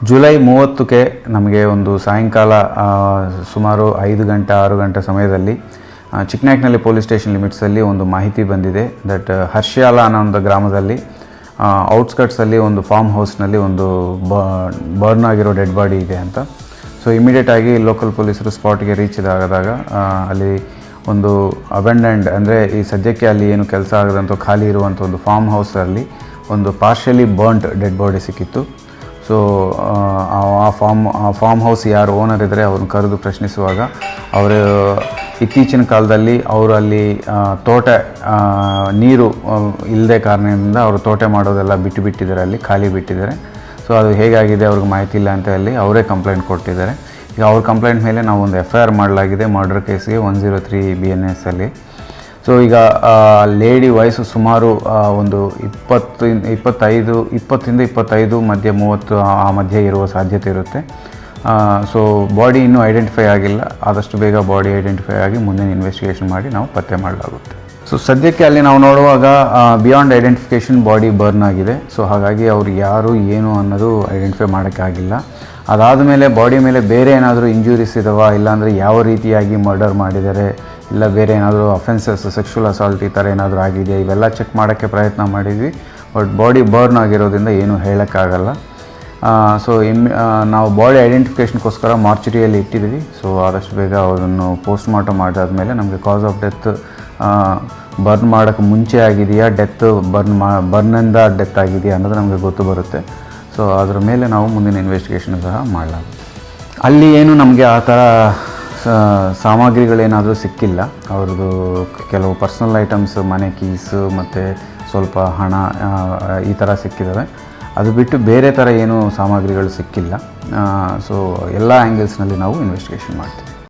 July 30ಕ್ಕೆ ನಮಗೆ ಒಂದು ಸಾಯಂಕಾಲ ಸುಮಾರು 5 ಗಂಟೆ 6 ಗಂಟೆ ಸಮಯದಲ್ಲಿ ಚಿಕ್ಕನಾಯಕನಹಳ್ಳಿ ಪೊಲೀಸ್ ಸ್ಟೇಷನ್ ಲಿಮಿಟ್ಸಲ್ಲಿ ಒಂದು ಮಾಹಿತಿ ಬಂದಿದೆ ದಟ್ ಹರ್ಷ್ಯಾಲ ಅನ್ನೋ ಒಂದು ಗ್ರಾಮದಲ್ಲಿ ಔಟ್ಸ್ಕಟ್ಸಲ್ಲಿ ಒಂದು ಫಾರ್ಮ್ ಹೌಸ್ನಲ್ಲಿ ಒಂದು ಬರ್ನ್ ಆಗಿರೋ ಡೆಡ್ ಬಾಡಿ ಇದೆ ಅಂತ. ಸೊ ಇಮಿಡಿಯೇಟಾಗಿ ಲೋಕಲ್ ಪೊಲೀಸರು ಸ್ಪಾಟ್ಗೆ ರೀಚ್ ಆದಾಗ ಅಲ್ಲಿ ಒಂದು ಅಬೆಂಡೆಂಡ್ ಅಂದರೆ ಈ ಸದ್ಯಕ್ಕೆ ಅಲ್ಲಿ ಏನು ಕೆಲಸ ಆಗದಂಥ ಖಾಲಿ ಇರುವಂಥ ಒಂದು ಫಾರ್ಮ್ ಹೌಸಲ್ಲಿ ಒಂದು ಪಾರ್ಷಿಯಲಿ ಬರ್ನ್ಡ್ ಡೆಡ್ ಬಾಡಿ ಸಿಕ್ಕಿತ್ತು. ಸೊ ಆ ಫಾರ್ಮ್ ಹೌಸ್ ಯಾರು ಓನರ್ ಇದ್ದರೆ ಅವ್ರನ್ನ ಕರೆದು ಪ್ರಶ್ನಿಸುವಾಗ ಅವರು ಇತ್ತೀಚಿನ ಕಾಲದಲ್ಲಿ ಅವರು ಅಲ್ಲಿ ತೋಟ ನೀರು ಇಲ್ಲದೆ ಕಾರಣದಿಂದ ಅವರು ತೋಟ ಮಾಡೋದೆಲ್ಲ ಬಿಟ್ಟಿದ್ದಾರೆ, ಅಲ್ಲಿ ಖಾಲಿ ಬಿಟ್ಟಿದ್ದಾರೆ. ಸೊ ಅದು ಹೇಗಾಗಿದೆ ಅವ್ರಿಗೆ ಮಾಹಿತಿ ಇಲ್ಲ ಅಂತ ಹೇಳಿ ಅವರೇ ಕಂಪ್ಲೇಂಟ್ ಕೊಟ್ಟಿದ್ದಾರೆ. ಈಗ ಅವ್ರ ಕಂಪ್ಲೇಂಟ್ ಮೇಲೆ ನಾವು ಒಂದು FIR ಮಾಡಲಾಗಿದೆ ಮರ್ಡರ್ ಕೇಸ್ಗೆ 103 BNS ಅಲ್ಲಿ. ಸೊ ಈಗ ಲೇಡಿ ವಯಸ್ಸು ಸುಮಾರು ಒಂದು 20 25 ಮಧ್ಯೆ 30 ಆ ಮಧ್ಯೆ ಇರುವ ಸಾಧ್ಯತೆ ಇರುತ್ತೆ. ಸೊ ಬಾಡಿ ಇನ್ನೂ ಐಡೆಂಟಿಫೈ ಆಗಿಲ್ಲ, ಆದಷ್ಟು ಬೇಗ ಬಾಡಿ ಐಡೆಂಟಿಫೈ ಆಗಿ ಮುಂದಿನ ಇನ್ವೆಸ್ಟಿಗೇಷನ್ ಮಾಡಿ ನಾವು ಪತ್ತೆ ಮಾಡಲಾಗುತ್ತೆ. ಸೊ ಸದ್ಯಕ್ಕೆ ಅಲ್ಲಿ ನಾವು ನೋಡುವಾಗ ಬಿಯಾಂಡ್ ಐಡೆಂಟಿಫಿಕೇಷನ್ ಬಾಡಿ ಬರ್ನ್ ಆಗಿದೆ. ಸೊ ಹಾಗಾಗಿ ಅವ್ರು ಯಾರು ಏನು ಅನ್ನೋದು ಐಡೆಂಟಿಫೈ ಮಾಡೋಕ್ಕಾಗಿಲ್ಲ. ಅದಾದ ಮೇಲೆ ಬಾಡಿ ಮೇಲೆ ಬೇರೆ ಏನಾದರೂ ಇಂಜುರೀಸ್ ಇದಾವ, ಇಲ್ಲಾಂದರೆ ಯಾವ ರೀತಿಯಾಗಿ ಮರ್ಡರ್ ಮಾಡಿದ್ದಾರೆ, ಇಲ್ಲ ಬೇರೆ ಏನಾದರೂ ಅಫೆನ್ಸಸ್ ಸೆಕ್ಷುವಲ್ ಅಸಾಲ್ಟ್ ಈ ಥರ ಏನಾದರೂ ಆಗಿದೆಯಾ, ಇವೆಲ್ಲ ಚೆಕ್ ಮಾಡೋಕ್ಕೆ ಪ್ರಯತ್ನ ಮಾಡಿದ್ವಿ. ಬಟ್ ಬಾಡಿ ಬರ್ನ್ ಆಗಿರೋದ್ರಿಂದ ಏನೂ ಹೇಳೋಕ್ಕಾಗಲ್ಲ. ಸೊ ನಾವು ಬಾಡಿ ಐಡೆಂಟಿಫಿಕೇಷನ್ಗೋಸ್ಕರ ಮಾರ್ಚುರಿಯಲ್ಲಿ ಇಟ್ಟಿದ್ದೀವಿ. ಸೊ ಆದಷ್ಟು ಬೇಗ ಅದನ್ನು ಪೋಸ್ಟ್ ಮಾರ್ಟಮ್ ಮಾಡಾದ್ಮೇಲೆ ನಮಗೆ ಕಾಸ್ ಆಫ್ ಡೆತ್ ಬರ್ನ್ ಮಾಡೋಕ್ಕೆ ಮುಂಚೆ ಆಗಿದೆಯಾ, ಡೆತ್ ಬರ್ನಿಂದ ಡೆತ್ ಆಗಿದೆಯಾ ಅನ್ನೋದು ನಮಗೆ ಗೊತ್ತು ಬರುತ್ತೆ. ಸೊ ಅದರ ಮೇಲೆ ನಾವು ಮುಂದಿನ ಇನ್ವೆಸ್ಟಿಗೇಷನ್ ಸಹ ಮಾಡಲಾಗುತ್ತೆ. ಅಲ್ಲಿ ಏನು ನಮಗೆ ಆ ಥರ ಸಾಮಗ್ರಿಗಳೇನಾದರೂ ಸಿಕ್ಕಿಲ್ಲ. ಅವ್ರದ್ದು ಕೆಲವು ಪರ್ಸ್ನಲ್ ಐಟಮ್ಸ್, ಮನೆ ಕೀಸು ಮತ್ತು ಸ್ವಲ್ಪ ಹಣ ಈ ಥರ ಸಿಕ್ಕಿದ್ದಾವೆ. ಅದು ಬಿಟ್ಟು ಬೇರೆ ಥರ ಏನೂ ಸಾಮಗ್ರಿಗಳು ಸಿಕ್ಕಿಲ್ಲ. ಸೊ ಎಲ್ಲ ಆ್ಯಂಗಲ್ಸ್ನಲ್ಲಿ ನಾವು ಇನ್ವೆಸ್ಟಿಗೇಷನ್ ಮಾಡ್ತೀವಿ.